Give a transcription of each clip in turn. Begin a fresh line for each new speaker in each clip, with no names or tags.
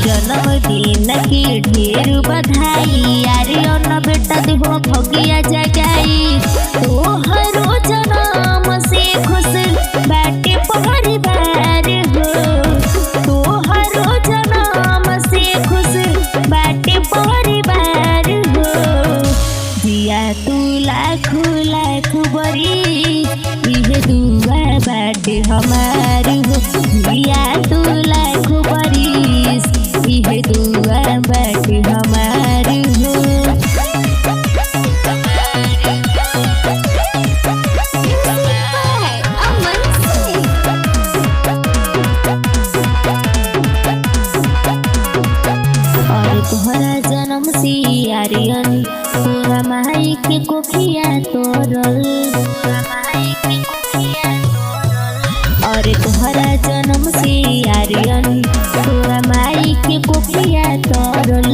जन्मदिन की ढेर बधाई आर्यन बेटा देहो भगिया जगाई तोहरो जन्म से खुश बाटे परिवार हो तोहरो जन्म से खुश बाटे परिवार हो जिया तू लाख लाख बरी इहे दुआ बाटे हमार हो जिया तू लाख बरी इहे दुआ बाटे हमार हो। और तोहरा जन्म से आर्यन तोरा माई के कोखिया तोरल और तोहरा जन्म से आर्यन तोरा माई के कोखिया तोरल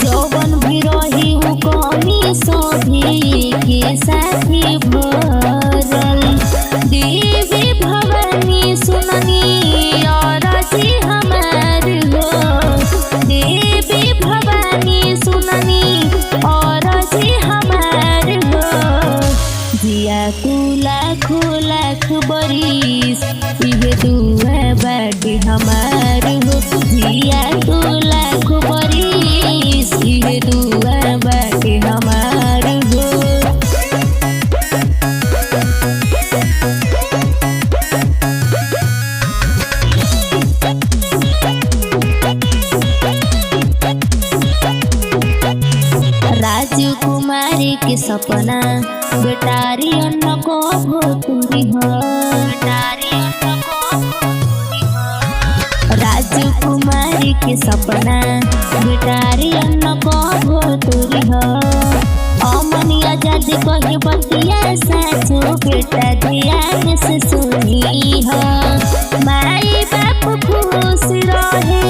जौवन भी रही हूँ कमी सभी के साथी भरल देवी भवानी सुननी और जी हमार हो देवी भवानी सुननी और जी हमार हो जिया तू लाख लाख बरिस इहे दुआ बाटे हमार हो जिया तू लाख बरिस इहे दुआ बाटे हमार हो। राजकुमारी के सपना बेटारी अन्न को भोतुरी हो राजकुमारी के सपना बेटारी अन्न को भोतुरी हो अमनी आजाद कहे बतिया सासू बेटा ध्यान से सुनी हो माई बाप खुश रहे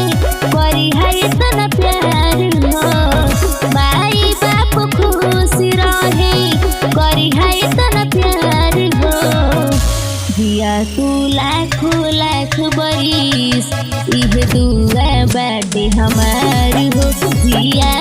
करी है इतना प्यार हो माई बाप खुश रहे करी है इतना प्यार हो जिया तू लाख लाख बरिस इहे दुआ बाटे हमार हो जिया